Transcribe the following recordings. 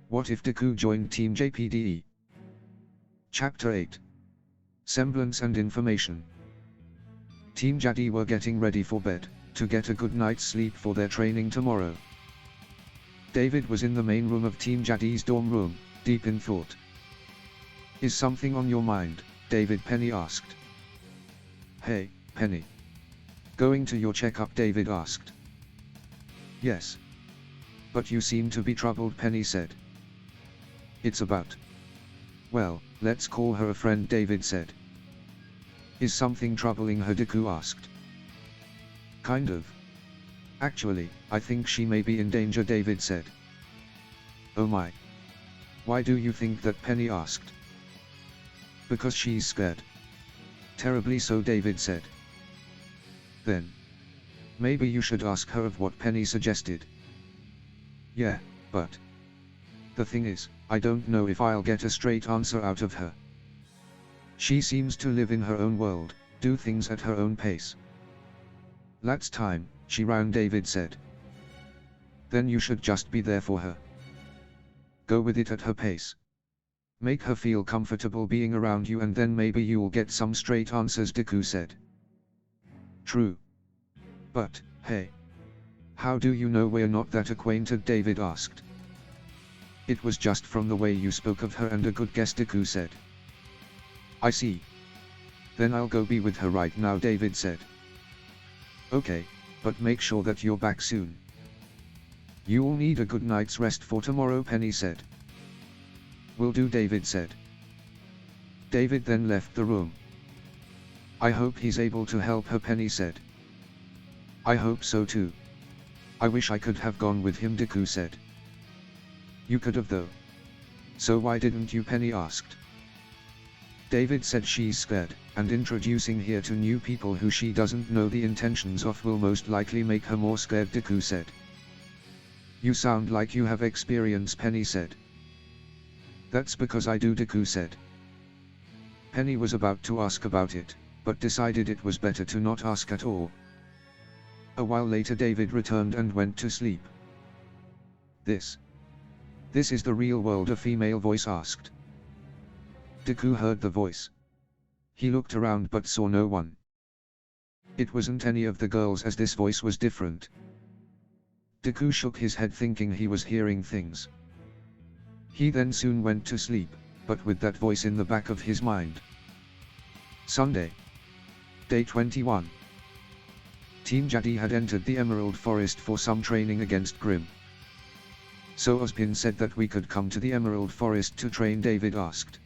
What if Deku joined Team JPDE? Chapter 8. Semblance and Information. Team Jade were getting ready for bed, to get a good night's sleep for their training tomorrow. David was in the main room of Team Jade's dorm room, deep in thought. "Is something on your mind?" David Penny asked. "Hey, Penny. Going to your checkup?" David asked. "Yes. But you seem to be troubled," Penny said. "It's about... well, let's call her a friend," David said. "Is something troubling her?" Deku asked. "Kind of. Actually, I think she may be in danger," David said. "Oh my. Why do you think that?" Penny asked. "Because she's scared. Terribly so," David said. "Then maybe you should ask her of what," Penny suggested. "Yeah, but the thing is, I don't know if I'll get a straight answer out of her. She seems to live in her own world, do things at her own pace." "That's time, she ran," David said. "Then you should just be there for her. Go with it at her pace. Make her feel comfortable being around you, and then maybe you'll get some straight answers," Deku said. "True. But, hey. How do you know we're not that acquainted?" David asked. "It was just from the way you spoke of her, and a good guess," Deku said. "I see. Then I'll go be with her right now," David said. "Okay, but make sure that you're back soon. You'll need a good night's rest for tomorrow," Penny said. "Will do," David said. David then left the room. "I hope he's able to help her," Penny said. "I hope so too. I wish I could have gone with him," Deku said. "You could have though. So why didn't you?" Penny asked. David said she's scared, and introducing her to new people who she doesn't know the intentions of will most likely make her more scared, Deku said. "You sound like you have experience," Penny said. "That's because I do," Deku said. Penny was about to ask about it, but decided it was better to not ask at all. A while later David returned and went to sleep. This is the real world?" a female voice asked. Deku heard the voice. He looked around but saw no one. It wasn't any of the girls, as this voice was different. Deku shook his head thinking he was hearing things. He then soon went to sleep, but with that voice in the back of his mind. Sunday. Day 21. Team Jade had entered the Emerald Forest for some training against Grim. "So Ozpin said that we could come to the Emerald Forest to train?" David asked.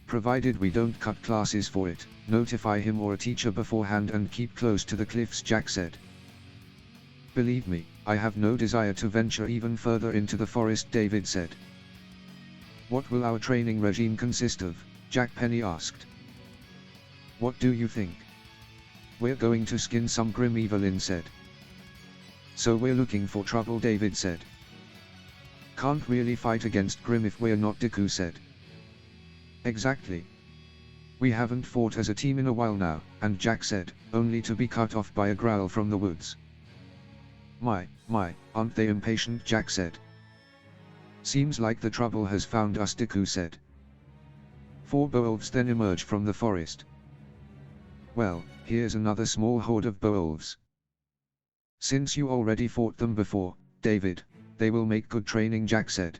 "Provided we don't cut classes for it, notify him or a teacher beforehand and keep close to the cliffs," Jack said. "Believe me, I have no desire to venture even further into the forest," David said. "What will our training regime consist of?" Jack Penny asked. "What do you think?" "We're going to skin some Grim," Evelyn said. "So we're looking for trouble," David said. "Can't really fight against Grim if we're not," Deku said. "Exactly. We haven't fought as a team in a while now," and Jack said, only to be cut off by a growl from the woods. My, aren't they impatient?" Jack said. "Seems like the trouble has found us," Deku said. 4 Beowulfs then emerge from the forest. "Well, here's another small horde of Beowulfs. Since you already fought them before, David, they will make good training," Jack said.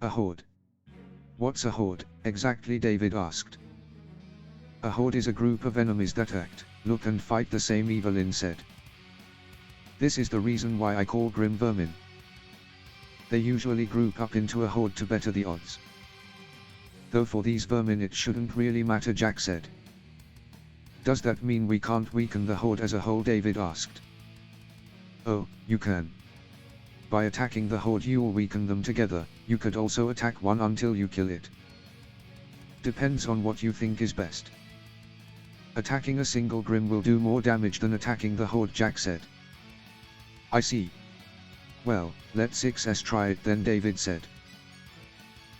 "A horde? What's a horde, exactly?" David asked. "A horde is a group of enemies that act, look and fight the same," Evelyn said. "This is the reason why I call Grim vermin. They usually group up into a horde to better the odds. Though for these vermin it shouldn't really matter," Jack said. "Does that mean we can't weaken the horde as a whole?" David asked. "Oh, you can. By attacking the horde you'll weaken them together. You could also attack one until you kill it. Depends on what you think is best. Attacking a single Grim will do more damage than attacking the horde," Jack said. "I see. Well, let's try it then," David said.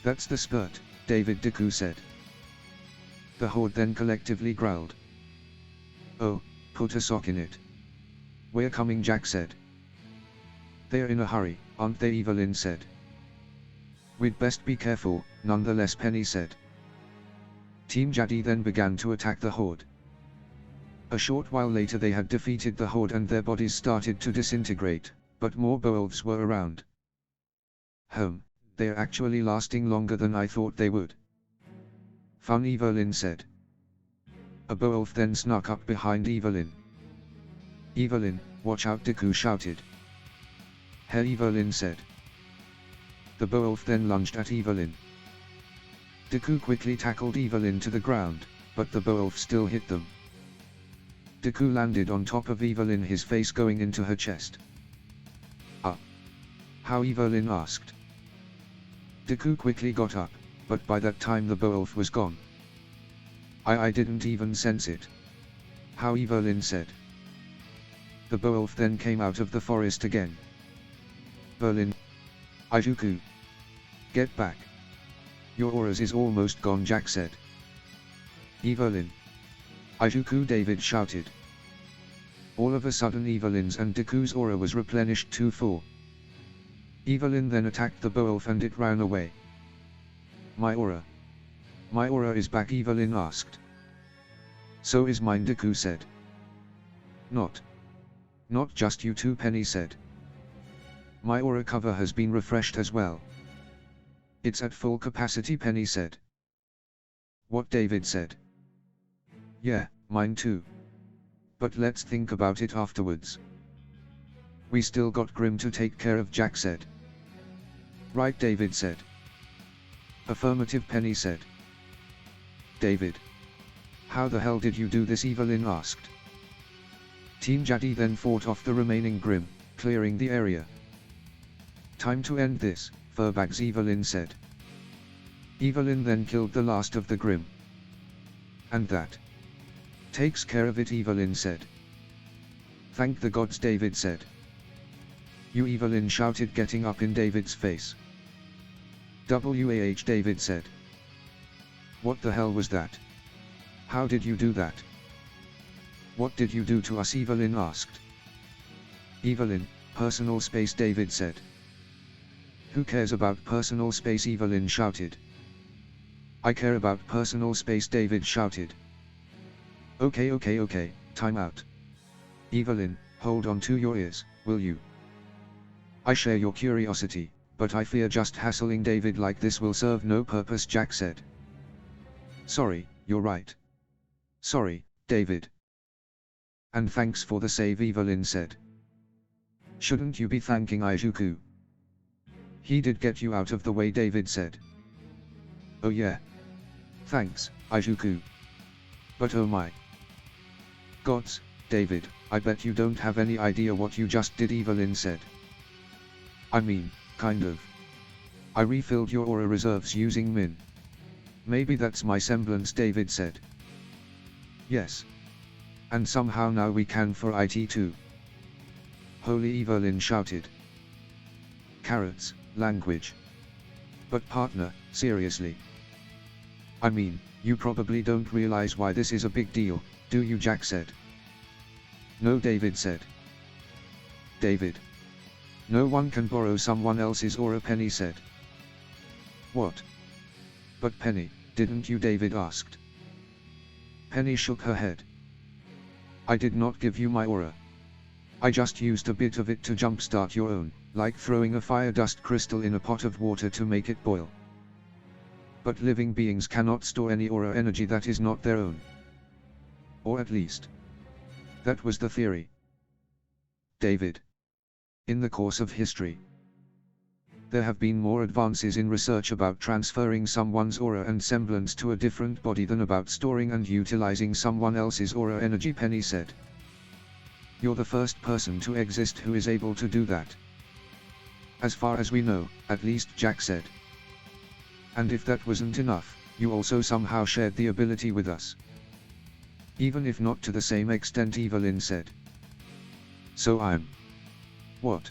"That's the spirit," Deku said. The horde then collectively growled. "Oh, put a sock in it. We're coming," Jack said. "They're in a hurry, aren't they?" Evelyn said. We'd best be careful, nonetheless, Penny said. Team Jade then began to attack the horde. A short while later they had defeated the horde and their bodies started to disintegrate, but more beowulfs were around. They're actually lasting longer than I thought they would. Fun, Evelyn said. A beowulf then snuck up behind Evelyn. Evelyn, watch out, Deku shouted. Hey, Evelyn said. The beowulf then lunged at Evelyn. Deku quickly tackled Evelyn to the ground, but the beowulf still hit them. Deku landed on top of Evelyn, his face going into her chest. How? Evelyn asked. Deku quickly got up, but by that time the beowulf was gone. I didn't even sense it. How? Evelyn said. The beowulf then came out of the forest again. Berlin. Ijuku. Get back. Your auras is almost gone, Jack said. Evelyn. Ijuku, David shouted. All of a sudden Evelyn's and Deku's aura was replenished to full. Evelyn then attacked the beowulf and it ran away. My aura. My aura is back, Evelyn asked. So is mine, Deku said. Not just you two, Penny said. My aura cover has been refreshed as well. It's at full capacity, Penny said. What? David said. Yeah, mine too. But let's think about it afterwards. We still got Grim to take care of, Jack said. Right, David said. Affirmative, Penny said. David. How the hell did you do this? Evelyn asked. Team Jade then fought off the remaining Grim, clearing the area. Time to end this, Furbags, Evelyn said. Evelyn then killed the last of the Grim. And that takes care of it, Evelyn said. Thank the gods, David said. You, Evelyn shouted, getting up in David's face. WAH, David said. What the hell was that? How did you do that? What did you do to us? Evelyn asked. Evelyn, personal space, David said. Who cares about personal space? Evelyn shouted. I care about personal space, David shouted. Okay, time out. Evelyn, hold on to your ears, will you? I share your curiosity, but I fear just hassling David like this will serve no purpose, Jack said. Sorry, you're right. Sorry, David. And thanks for the save, Evelyn said. Shouldn't you be thanking Ijuku? He did get you out of the way, David said. Oh yeah. Thanks, Ijuku. But oh my gods, David, I bet you don't have any idea what you just did, Evelyn said. I mean, kind of. I refilled your aura reserves using Min. Maybe that's my semblance, David said. Yes. And somehow now we can for IT too. Holy, Evelyn shouted. Carrots, language. But partner, seriously. I mean, you probably don't realize why this is a big deal, do you, Jack said. No, David said. David. No one can borrow someone else's aura, Penny said. What? But Penny, didn't you? David asked. Penny shook her head. I did not give you my aura. I just used a bit of it to jumpstart your own, like throwing a fire dust crystal in a pot of water to make it boil. But living beings cannot store any aura energy that is not their own. Or at least, that was the theory. David. In the course of history, there have been more advances in research about transferring someone's aura and semblance to a different body than about storing and utilizing someone else's aura energy, Penny said. You're the first person to exist who is able to do that. As far as we know, at least, Jack said. And if that wasn't enough, you also somehow shared the ability with us. Even if not to the same extent, Evelyn said. So I'm... What?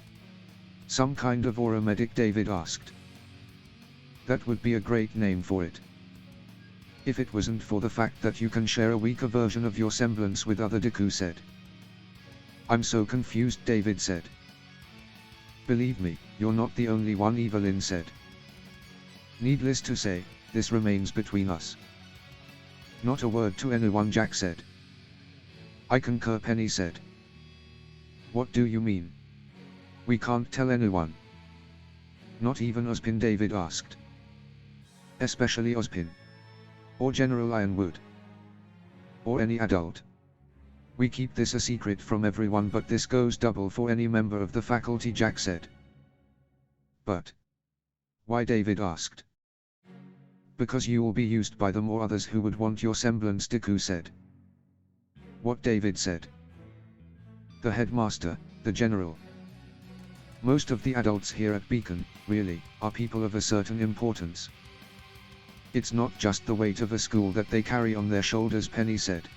Some kind of aura medic, David asked. That would be a great name for it. If it wasn't for the fact that you can share a weaker version of your semblance with other, Deku said. I'm so confused, David said. Believe me, you're not the only one, Evelyn said. Needless to say, this remains between us. Not a word to anyone, Jack said. I concur, Penny said. What do you mean? We can't tell anyone. Not even Ozpin, David asked. Especially Ozpin. Or General Ironwood. Or any adult. We keep this a secret from everyone, but this goes double for any member of the faculty, Jack said. But why, David asked. Because you will be used by them or others who would want your semblance, Deku said. What, David said. The headmaster, the general. Most of the adults here at Beacon, really, are people of a certain importance. It's not just the weight of a school that they carry on their shoulders, Penny said.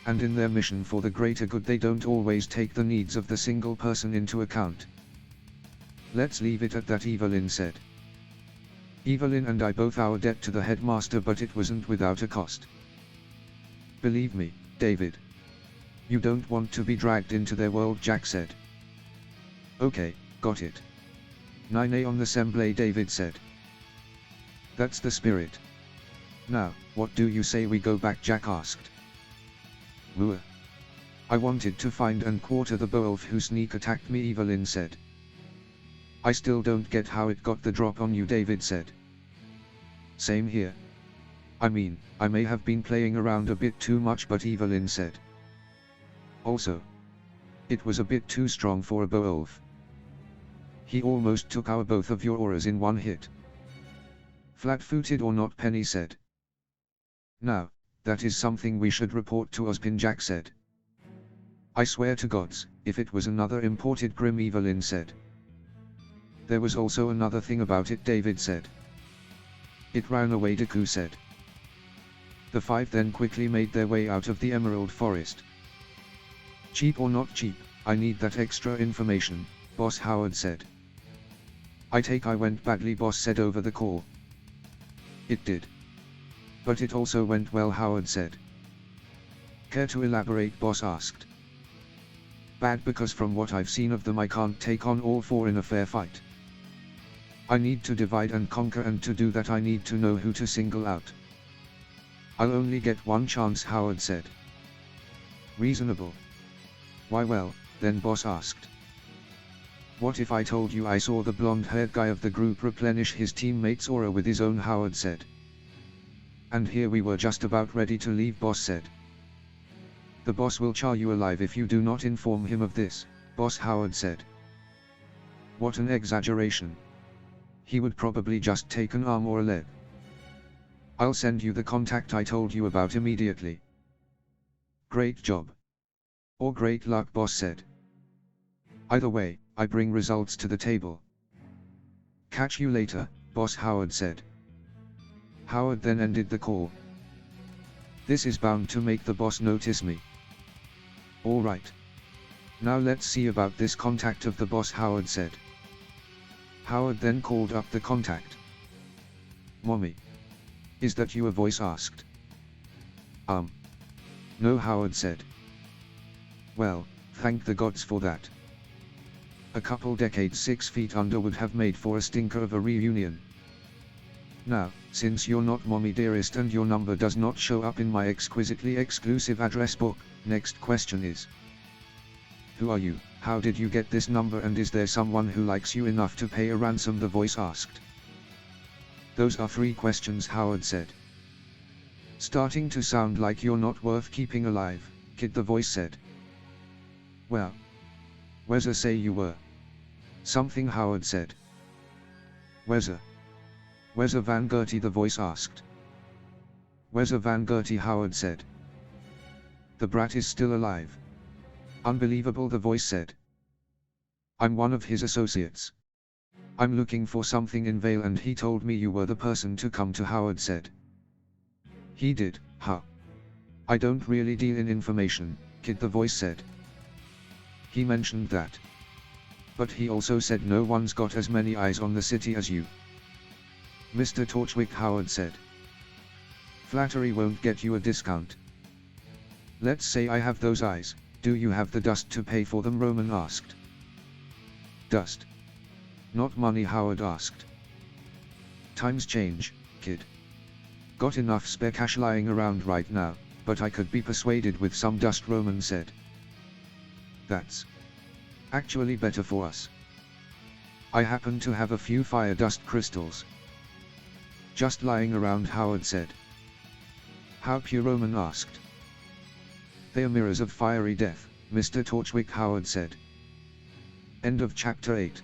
And in their mission for the greater good they don't always take the needs of the single person into account. Let's leave it at that, Evelyn said. Evelyn and I both owe a debt to the headmaster, but it wasn't without a cost. Believe me, David. You don't want to be dragged into their world, Jack said. Okay, got it. Nine on the Semblance, David said. That's the spirit. Now, what do you say we go back, Jack asked. Woo. I wanted to find and quarter the Beowulf who sneak attacked me, Evelyn said. I still don't get how it got the drop on you, David said. Same here. I mean, I may have been playing around a bit too much, but Evelyn said. Also, it was a bit too strong for a Beowulf. He almost took our both of your auras in one hit. Flat-footed or not, Penny said. Now, that is something we should report to Ozpin, Jack said. I swear to gods, if it was another imported Grim, Evelyn said. There was also another thing about it, David said. It ran away, Deku said. The five then quickly made their way out of the Emerald Forest. Cheap or not cheap, I need that extra information, Boss Howard said. I take I went badly, Boss said over the call. It did. But it also went well, Howard said. Care to elaborate, Boss asked. Bad because from what I've seen of them I can't take on all four in a fair fight. I need to divide and conquer, and to do that I need to know who to single out. I'll only get one chance, Howard said. Reasonable. Why, well, then, Boss asked. What if I told you I saw the blonde-haired guy of the group replenish his teammate's aura with his own, Howard said. And here we were just about ready to leave, Boss said. The boss will char you alive if you do not inform him of this, Boss Howard said. What an exaggeration. He would probably just take an arm or a leg. I'll send you the contact I told you about immediately. Great job. Or great luck, Boss said. Either way, I bring results to the table. Catch you later, Boss Howard said. Howard then ended the call. This is bound to make the boss notice me. All right. Now let's see about this contact of the boss, Howard said. Howard then called up the contact. Mommy. Is that you? A voice asked. No, Howard said. Well, thank the gods for that. A couple decades 6 feet under would have made for a stinker of a reunion. Now, since you're not Mommy dearest and your number does not show up in my exquisitely exclusive address book, next question is. Who are you, how did you get this number, and is there someone who likes you enough to pay a ransom? The voice asked. Those are 3 questions, Howard said. Starting to sound like you're not worth keeping alive, kid, the voice said. Well. Where's a say you were? Something, Howard said. Where's a Van Gertie? The voice asked. Where's a Van Gertie? Howard said. The brat is still alive. Unbelievable, the voice said. I'm one of his associates. I'm looking for something in Vale and he told me you were the person to come to, Howard said. He did, huh? I don't really deal in information, kid, the voice said. He mentioned that. But he also said no one's got as many eyes on the city as you. Mr. Torchwick, Howard said. Flattery won't get you a discount. Let's say I have those eyes, do you have the dust to pay for them? Roman asked. Dust? Not money, Howard asked. Times change, kid. Got enough spare cash lying around right now, but I could be persuaded with some dust, Roman said. That's actually better for us. I happen to have a few fire dust crystals just lying around, Howard said. How pure, Roman asked. They are mirrors of fiery death, Mr. Torchwick, Howard said. End of chapter 8.